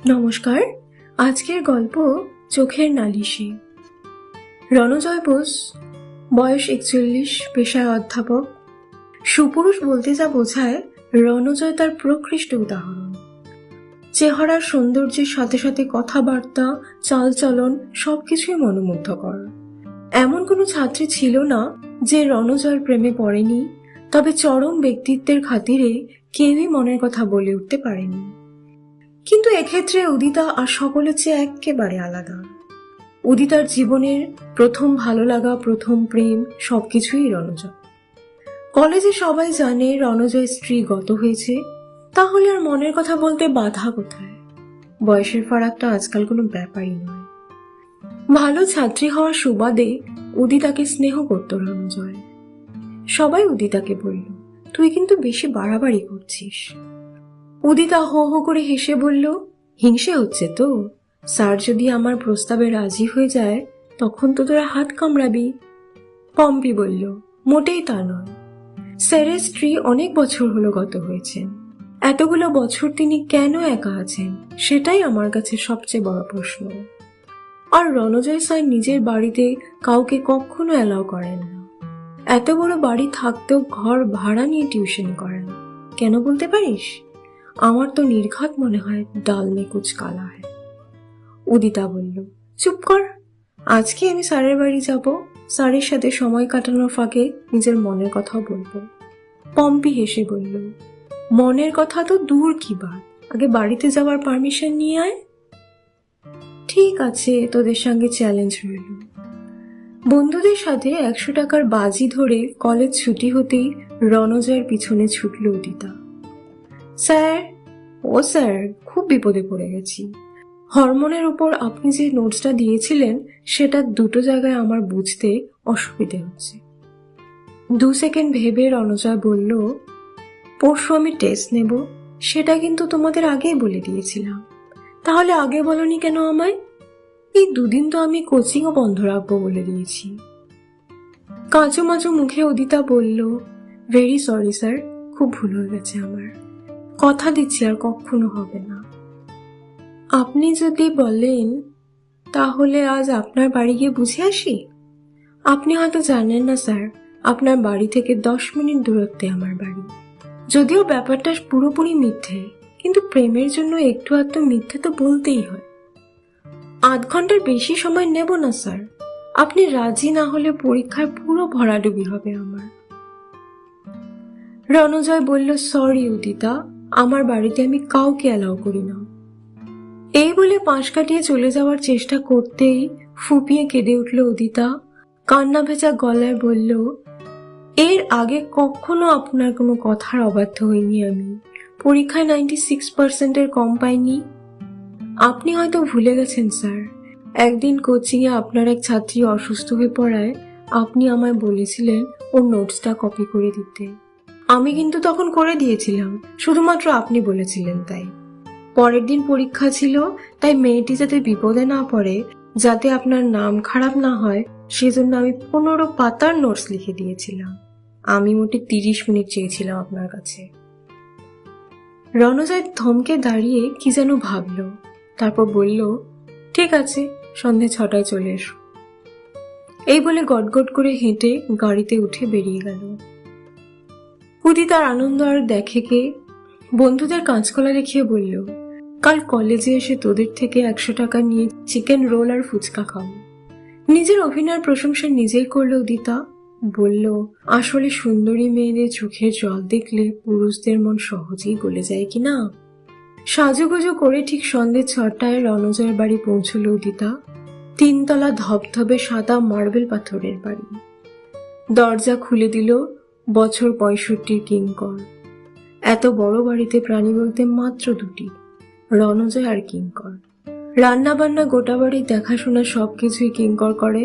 নমস্কার। আজকের গল্প চোখের নালিশি। রণজয় বোস, বয়স 41, পেশায় অধ্যাপক। সুপুরুষ বলতে যা বোঝায়, রণজয় তার প্রকৃষ্ট উদাহরণ। চেহারার সৌন্দর্যের সাথে সাথে কথাবার্তা, চালচলন সবকিছুই মনোমুগ্ধকর। এমন কোনো ছাত্রী ছিল না যে রণজয়ের প্রেমে পড়েনি, তবে চরম ব্যক্তিত্বের খাতিরে কেউই মনের কথা বলে উঠতে পারেনি। কিন্তু এক্ষেত্রে উদিতা আর সকলের চেয়ে একেবারে আলাদা। উদিতার জীবনের প্রথম ভালো লাগা, প্রথম প্রেম সবকিছুই রণজয়। কলেজে সবাই জানে রণজয় স্ত্রী গত হয়েছে, তাহলে আর মনের কথা বলতে বাধা কোথায়? বয়সের ফারাকটা আজকাল কোনো ব্যাপারই নয়। ভালো ছাত্রী হওয়ার সুবাদে উদিতাকে স্নেহ করত রণজয়। সবাই উদিতাকে বলল, তুই কিন্তু বেশি বাড়াবাড়ি করছিস। উদিতা হো হো করে হেসে বলল, হিংসে হচ্ছে তো? স্যার যদি আমার প্রস্তাবে রাজি হয়ে যায় তখন তো তোরা হাত কামড়াবি। পম্পি বলল, মোটেই তা নয়। স্যারের স্ত্রী অনেক বছর হলো গত হয়েছেন। এতগুলো বছর তিনি কেন একা আছেন সেটাই আমার কাছে সবচেয়ে বড় প্রশ্ন। আর রণজয় স্যার নিজের বাড়িতে কাউকে কখনো অ্যালাউ করেন না। এত বড় বাড়ি থাকতেও ঘর ভাড়া নিয়ে টিউশন করেন। কেন বলতে পারিস? আমার তো নির্ঘাত মনে হয় ডাল মে কুচ কালা হয়। উদিতা বলল, চুপ কর। আজকে আমি স্যারের বাড়ি যাব, স্যারের সাথে সময় কাটানোর ফাঁকে নিজের মনের কথাও বলবো। পম্পি হেসে বলল, মনের কথা তো দূর কি বাত, আগে বাড়িতে যাওয়ার পারমিশন নিয়ে আয়। ঠিক আছে, তোদের সঙ্গে চ্যালেঞ্জ রইল। বন্ধুদের সাথে 100 টাকার বাজি ধরে কলেজ ছুটি হতেই রণজয়ের পিছনে ছুটল উদিতা। স্যার, ও স্যার, খুব বিপদে পড়ে গেছি। হরমোনের উপর আপনি যে নোটসটা দিয়েছিলেন সেটা দুটো জায়গায় আমার বুঝতে অসুবিধে হচ্ছে। 2 সেকেন্ড ভেবে রণজয় বলল, পরশু আমি টেস্ট নেব, সেটা কিন্তু তোমাদের আগেই বলে দিয়েছিলাম। তাহলে আগে বলনি কেন আমায়? এই 2 দিন তো আমি কোচিংও বন্ধ রাখবো বলে দিয়েছি। কাঁচু মাচু মুখে উদিতা বলল, ভেরি সরি স্যার, খুব ভুল হয়ে গেছে আমার। কথা দিচ্ছি আর কখনো হবে না। আপনি যদি বলেন তাহলে আজ আপনার বাড়ি গিয়ে বুঝে আসি। আপনি হয়তো জানেন না স্যার, আপনার বাড়ি থেকে 10 মিনিট দূরত্বে আমার বাড়ি। যদিও ব্যাপারটা পুরোপুরি মিথ্যে, কিন্তু প্রেমের জন্য একটু আধটু মিথ্যে তো বলতেই হয়। 8 ঘন্টার বেশি সময় নেব না স্যার। আপনি রাজি না হলে পরীক্ষায় পুরো ভরাডুবি হবে আমার। রণজয় বলল, সরি উদিতা, আমার বাড়িতে আমি কাউকে অ্যালাউ করি না। এই বলে পাশ কাটিয়ে চলে যাওয়ার চেষ্টা করতেই ফুপিয়ে কেঁদে উঠল উদিতা। কান্না ভেজা গলায় বলল, এর আগে কখনো আপনার কোনো কথার অবাধ্য হইনি আমি। পরীক্ষায় 96%-এর কম পাইনি। আপনি হয়তো ভুলে গেছেন স্যার, একদিন কোচিংয়ে আপনার এক ছাত্রী অসুস্থ হয়ে পড়ায় আপনি আমায় বলেছিলেন ওর নোটসটা কপি করে দিতে। আমি কিন্তু তখন করে দিয়েছিলাম, শুধুমাত্র আপনি বলেছিলেন তাই। পরের দিন পরীক্ষা ছিল, তাই মেয়েটি যাতে বিপদে না পড়ে, যাতে আপনার নাম খারাপ না হয়, সেজন্য আমি 15 পাতার নোটস লিখে দিয়েছিলাম। আমি মোটে 30 মিনিট চেয়েছিলাম আপনার কাছে। রণজয় থমকে দাঁড়িয়ে কি যেন ভাবল, তারপর বলল, ঠিক আছে, সন্ধে 6টায় চলে এসো। এই বলে গটগট করে হেঁটে গাড়িতে উঠে বেরিয়ে গেল। উদিতার আনন্দ আর দেখে কে। বন্ধুদের কাঁচকলা দেখিয়ে বলল, কাল কলেজে এসে তোদের থেকে 100 টাকা নিয়ে চিকেন রোল আর ফুচকা খাবো। নিজের অভিনয়ের প্রশংসা নিজেই করলো উদিতা। বলল, আসলে সুন্দরী মেয়েদের চোখের জল দেখলে পুরুষদের মন সহজেই গলে যায় কিনা। সাজুগুজু করে ঠিক সন্ধে 6টায় রণজয়ের বাড়ি পৌঁছল উদিতা। 3 তলা ধবধবে সাদা মার্বেল পাথরের বাড়ি। দরজা খুলে দিল বছর 65 কিঙ্কর। এত বড় বাড়িতে প্রাণী বলতে মাত্র 2টি, রণজয় আর কিঙ্কর। রান্না বান্না, গোটা বাড়ির দেখাশোনা সবকিছুই কিঙ্কর করে।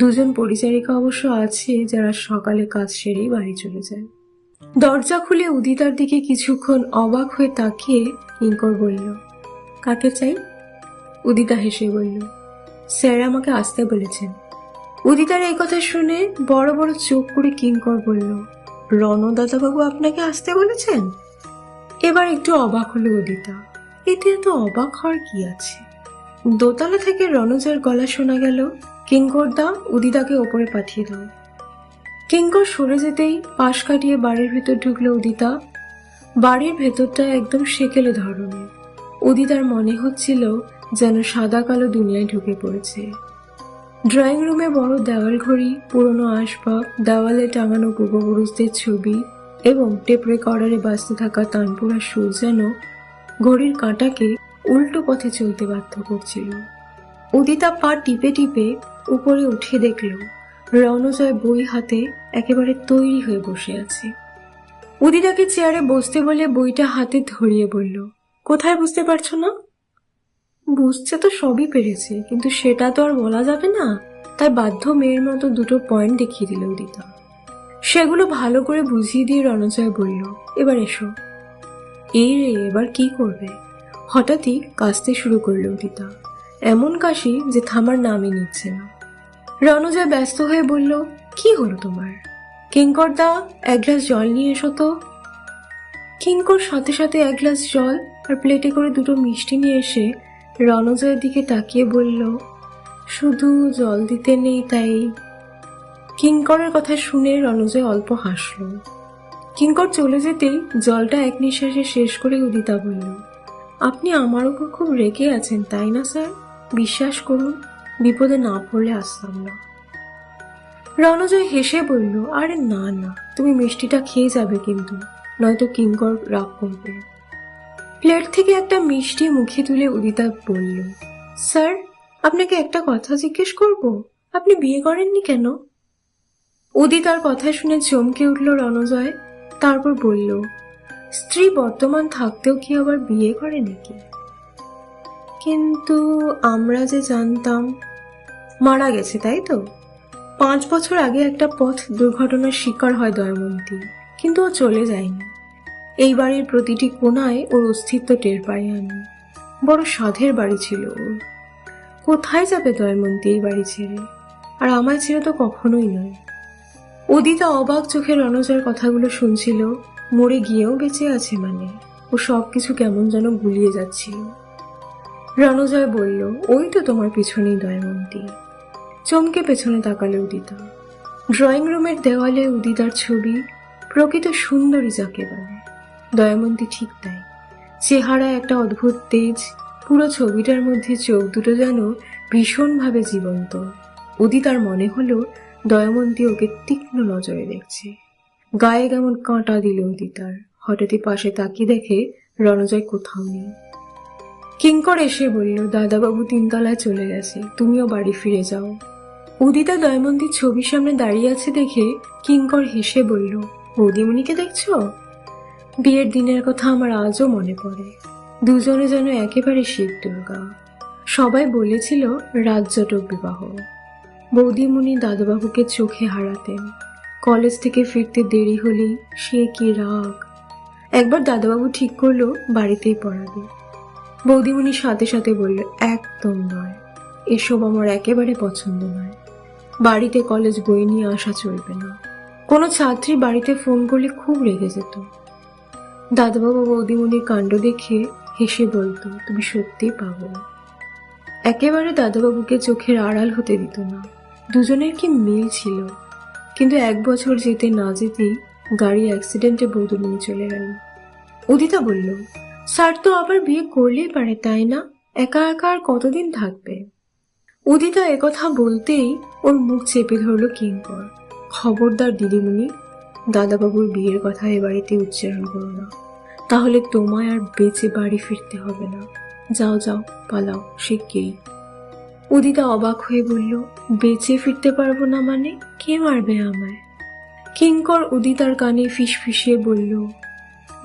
2 জন পরিচারিকা অবশ্য আছে যারা সকালে কাজ সেরেই বাড়ি চলে যায়। দরজা খুলে উদিতার দিকে কিছুক্ষণ অবাক হয়ে তাকিয়ে কিঙ্কর বলল, কাকে চাই? উদিতা হেসে বলল, স্যার আমাকে আসতে বলেছেন। উদিতার এই কথা শুনে বড় বড় চোখ করে কিঙ্কর বলল, রণদাদাবাবু আপনাকে আসতে বলেছেন? এবার একটু অবাক হলো উদিতা। এতে এত অবাক হওয়ার কি আছে? দোতলা থেকে রণজয়ের গলা শোনা গেল, কিঙ্কর দা, উদিতাকে ওপরে পাঠিয়ে দাও। কিঙ্কর সরে যেতেই পাশ কাটিয়ে বাড়ির ভেতর ঢুকলো উদিতা। বাড়ির ভেতরটা একদম সেকেলে ধরনের। উদিতার মনে হচ্ছিল যেন সাদা কালো দুনিয়ায় ঢুকে পড়েছে। ড্রয়িং রুমে বড় দেওয়াল ঘড়ি, পুরনো আসবাব, দেওয়ালে টাঙানো পূর্বপুরুষদের ছবি এবং টেপ রেকর্ডারে বাজতে থাকা তানপুরা সুর যেন ঘড়ির কাঁটাকে উল্টো পথে চলতে বাধ্য করছিল। উদিতা পা টিপে টিপে উপরে উঠে দেখল রণজয় বই হাতে একেবারে তৈরি হয়ে বসে আছে। উদিতাকে চেয়ারে বসতে বলে বইটা হাতে ধরিয়ে বলল, কোথায় বুঝতে পারছো না? বুঝছে তো সবই পেরেছে, কিন্তু সেটা তো আর বলা যাবে না, তাই বাধ্য মেয়ের মতো দুটো পয়েন্ট দেখিয়ে দিল উদিতা। সেগুলো ভালো করে বুঝিয়ে দিয়ে রণজয় বলল, এবার এসো। এই রে, এবার কি করবে? হঠাৎই কাশতে শুরু করলো উদিতা, এমন কাশি যে থামার নামই নিচ্ছে না। রণজয় ব্যস্ত হয়ে বলল, কি হলো তোমার? কিঙ্কর দা, এক গ্লাস জল নিয়ে এসো তো। কিঙ্কর সাথে সাথে এক গ্লাস জল আর প্লেটে করে দুটো মিষ্টি নিয়ে এসে রণজয়ের দিকে তাকিয়ে বলল, শুধু জল দিতে নেই তাই। কিঙ্করের কথা শুনে রণজয় অল্প হাসল। কিঙ্কর চলে যেতেই জলটা এক নিঃশ্বাসে শেষ করে উদিতা বলল, আপনি আমার উপর খুব রেগে আছেন তাই না স্যার? বিশ্বাস করুন, বিপদে না পড়লে আসতাম না। রণজয় হেসে বলল, আরে না না, তুমি মিষ্টিটা খেয়ে যাবে কিন্তু, নয়তো কিঙ্কর রাগ করবে। প্লেট থেকে একটা মিষ্টি মুখে তুলে উদিতা বলল, স্যার, আপনাকে একটা কথা জিজ্ঞেস করব, আপনি বিয়ে করেননি কেন? উদিতার কথা শুনে চমকে উঠল রণজয়, তারপর বলল, স্ত্রী বর্তমান থাকতেও কি আবার বিয়ে করে নাকি? কিন্তু আমরা যে জানতাম। মারা গেছে তাই তো? 5 বছর আগে একটা পথ দুর্ঘটনার শিকার হয় দয়মন্তী, কিন্তু ও চলে যায়নি। এই বাড়ির প্রতিটি কোণায় ওর অস্তিত্ব টের পাই আমি। বড় সাধের বাড়ি ছিল ওর। কোথায় যাবে দয়মন্তী এই বাড়ি ছেড়ে? আর আমায় ছেড়ে তো কখনোই নয়। উদিতা অবাক চোখে রণজয়ের কথাগুলো শুনছিল। মরে গিয়েও বেঁচে আছে মানে? ও সবকিছু কেমন যেন গুলিয়ে যাচ্ছিল। রণজয় বলল, ওই তো তোমার পিছনেই দয়মন্তী। চমকে পেছনে তাকালো উদিতা। ড্রয়িং রুমের দেওয়ালে উদিতার ছবি, প্রকৃত সুন্দরী যাকে বলে। দয়মন্তী ঠিক তাই, চেহারায় একটা অদ্ভুত তেজ, পুরো ছবিটার মধ্যে চোখ দুটো যেন ভীষণভাবে জীবন্ত। উদিতার মনে হলো দয়মন্তী ওকে তীক্ষ্ণ নজরে দেখছে। গায়ে কেমন কাঁটা দিল উদিতার। হঠাৎই পাশে তাকিয়ে দেখে রণজয় কোথাও নেই। কিঙ্কর এসে বলল, দাদাবাবু 3 তলায় চলে গেছে, তুমিও বাড়ি ফিরে যাও। উদিতা দয়মন্তীর ছবির সামনে দাঁড়িয়ে আছে দেখে কিঙ্কর হেসে বলল, বৌদিমণিকে দেখছো? বিয়ের দিনের কথা আমার আজও মনে পড়ে। দুজনে যেন একেবারে শিব দুর্গা। সবাই বলেছিল রাজজটক বিবাহ। বৌদিমণি দাদাবাবুকে চোখে হারাতেন। কলেজ থেকে ফিরতে দেরি হলেই সে কি রাগ। একবার দাদাবাবু ঠিক করলো বাড়িতেই পড়াবে। বৌদিমণি সাথে সাথে বলল, একদম নয়, এসব আমার একেবারে পছন্দ নয়। বাড়িতে কলেজ বই নিয়ে আসা চলবে না। কোনো ছাত্রী বাড়িতে ফোন করলে খুব রেগে যেত। দাদাবাবু বৌদিমণির কাণ্ড দেখে হেসে বলতো, তুমি সত্যিই পাগল। একেবারে দাদাবাবুকে চোখের আড়াল হতে দিত না। দুজনের কি মিল ছিল। কিন্তু 1 বছর যেতে না যেতেই গাড়ি অ্যাক্সিডেন্টে বৌদিমণি চলে গেল। উদিতা বলল, স্যার তো আবার বিয়ে করলেই পারে তাই না? একা একা আর কতদিন থাকবে? উদিতা একথা বলতেই ওর মুখ চেপে ধরল কিঙ্কর। খবরদার দিদিমণি, দাদাবাবুর বিয়ের কথা এ বাড়িতে উচ্চারণ করো না, তাহলে তোমায় আর বেঁচে বাড়ি ফিরতে হবে না। যাও যাও, পালাও শিগগিরই। উদিতা অবাক হয়ে বলল, বেঁচে ফিরতে পারবো না মানে? কে মারবে আমায়? কিঙ্কর উদিতার কানে ফিসফিসিয়ে বলল,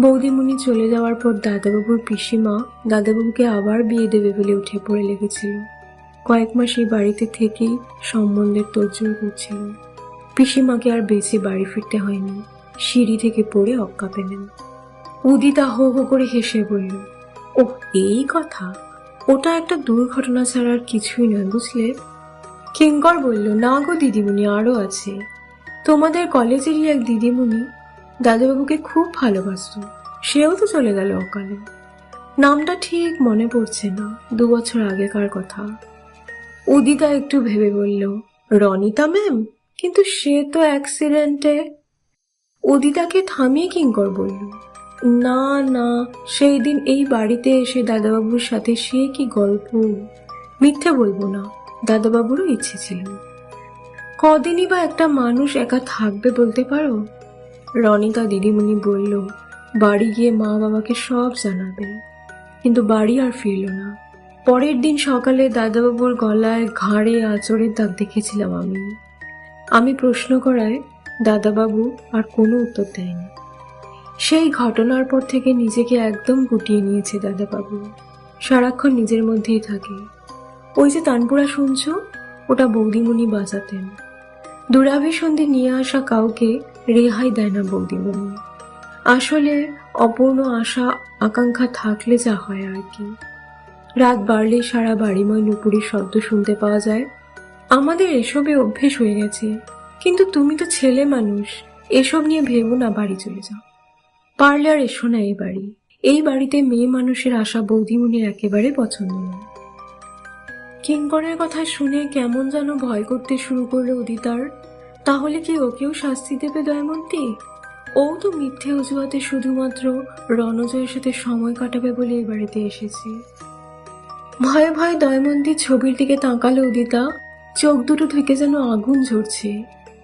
বৌদিমণি চলে যাওয়ার পর দাদাবাবুর পিসিমা দাদাবাবুকে আবার বিয়ে দেবে বলে উঠে পড়ে লেগেছিল। কয়েক মাস এই বাড়িতে থেকেই সম্বন্ধের তোড়জোড় করছিল। পিসিমাকে আর বেঁচে বাড়ি ফিরতে হয়নি, সিঁড়ি থেকে পড়ে অক্কা পেলেন। উদিতা হো হো করে হেসে বলল, ওহ এই কথা, ওটা একটা দুর্ঘটনা ছাড়া আর কিছুই নয় বুঝলে। কিঙ্কর বলল, না গো দিদিমণি, আরো আছে। তোমাদের কলেজেরই এক দিদিমণি দাদাবাবুকে খুব ভালোবাসত, সেও তো চলে গেল অকালে। নামটা ঠিক মনে পড়ছে না, 2 বছর আগেকার কথা। উদিতা একটু ভেবে বলল, রনিতা ম্যাম? কিন্তু সে তো অ্যাক্সিডেন্টে। উদিতাকে থামিয়ে কিঙ্কর বলল, না না, সেই দিন এই বাড়িতে এসে দাদাবাবুর সাথে সে কি গল্প। মিথ্যে বলবো না, দাদাবাবুরও ইচ্ছে ছিল। কদিনই বা একটা মানুষ একা থাকবে বলতে পারো? রনিতা দিদিমণি বলল, বাড়ি গিয়ে মা বাবাকে সব জানাবে। কিন্তু বাড়ি আর ফিরল না। পরের দিন সকালে দাদাবাবুর গলায় ঘাড়ে আঁচড়ের দাগ দেখেছিলাম আমি প্রশ্ন করায় দাদাবাবু আর কোনো উত্তর দেয়নি। সেই ঘটনার পর থেকে নিজেকে একদম গুটিয়ে নিয়েছে দাদাবাবু। সারাক্ষণ নিজের মধ্যেই থাকে। ওই যে তানপুরা শুনছো, ওটা বৌদিমণি বাজাতেন। দুরাভিসন্ধি নিয়ে আসা কাউকে রেহাই দেয় না বৌদিমণি। আসলে অপূর্ণ আশা আকাঙ্ক্ষা থাকলে যা হয় আর কি। রাত বাড়লে সারা বাড়িময় নুপুরের শব্দ শুনতে পাওয়া যায়। আমাদের এসবে অভ্যেস হয়ে গেছে। কিন্তু তুমি তো ছেলে মানুষ, এসব নিয়ে ভেবো না, বাড়ি চলে যাও। পারলে আর এসো না এই বাড়ি। এই বাড়িতে মেয়ে মানুষের আশা বৌদিমণির একেবারে পছন্দ নয়। কিঙ্করের কথা শুনে কেমন যেন ভয় করতে শুরু করলো উদিতার। তাহলে কি ওকেও শাস্তি দেবে দয়মন্তী? ও তো মিথ্যে অজুহাতে শুধুমাত্র রণজয়ের সাথে সময় কাটাবে বলে এই বাড়িতে এসেছে। ভয়ে ভয়ে দয়মন্তীর ছবির দিকে তাকালো উদিতা। চোখ দুটো থেকে যেন আগুন ঝরছে।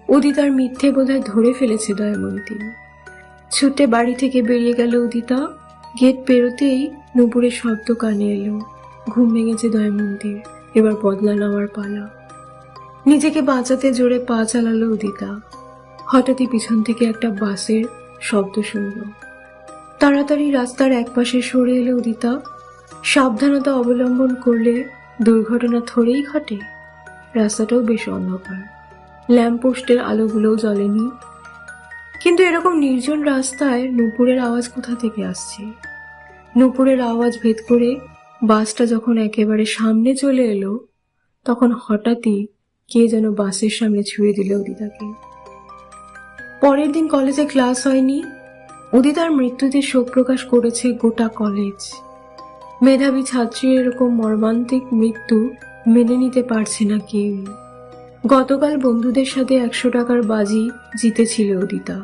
উদিতার মিথ্যে বোধহয় ধরে ফেলেছে দয়মন্তী। ছুটে বাড়ি থেকে বেরিয়ে গেল উদিতা। গেট পেরোতেই নুপুরের শব্দ কানে এলো। ঘুম ভেঙেছে দয়মন্তীর, এবার বদলা নেওয়ার পালা। নিজেকে বাঁচাতে জোরে পা চালালো উদিতা। হঠাৎই পিছন থেকে একটা বাসের শব্দ শুনল। তাড়াতাড়ি রাস্তার একপাশে সরে এলো উদিতা। সাবধানতা অবলম্বন করলে দুর্ঘটনা থরেই ঘটে। রাস্তাটাও বেশ অন্ধকার, ল্যাম্পপোস্টের আলোগুলোও জ্বলেনি। কিন্তু এরকম নির্জন রাস্তায় নুপুরের আওয়াজ কোথা থেকে আসছে? নুপুরের আওয়াজ ভেদ করে বাসটা যখন একেবারে সামনে চলে এলো, তখন হঠাৎই কে যেন বাসের সামনে ছুঁড়ে দিল উদিতাকে। পরের দিন কলেজে ক্লাস হয়নি। উদিতার মৃত্যুতে শোক প্রকাশ করেছে গোটা কলেজ। মেধাবী ছাত্রীর এরকম মর্মান্তিক মৃত্যু মেনে নিতে পারছে না কেউ। গতকাল বন্ধুদের সাথে 100 টাকার বাজি জিতেছিল উদিতা।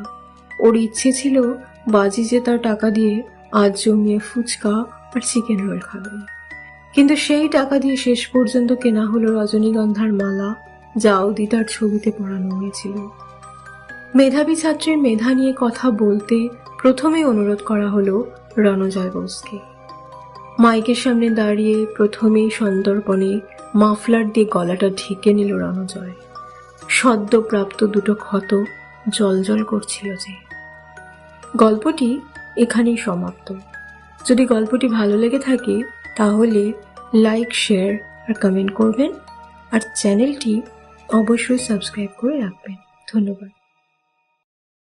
ওর ইচ্ছে ছিল বাজি জেতার টাকা দিয়ে আজ জমিয়ে ফুচকা আর চিকেন রোল খাবে। কিন্তু সেই টাকা দিয়ে শেষ পর্যন্ত কেনা হলো রজনীগন্ধার মালা, যা উদিতার ছবিতে পরানো হয়েছিল। মেধাবী ছাত্রীর মেধা নিয়ে কথা বলতে প্রথমে অনুরোধ করা হলো রণজয় বোসকে। মাইকের সামনে দাঁড়িয়ে প্রথমেই সন্দর্পণে মাফলার দিয়ে গলাটা ঢেকে নিল রণজয়। সদ্য প্রাপ্ত দুটো ক্ষত জলজল করছিল যে। গল্পটি এখানেই সমাপ্ত। যদি গল্পটি ভালো লেগে থাকে তাহলে লাইক, শেয়ার আর কমেন্ট করবেন, আর চ্যানেলটি অবশ্যই সাবস্ক্রাইব করে রাখবেন। ধন্যবাদ।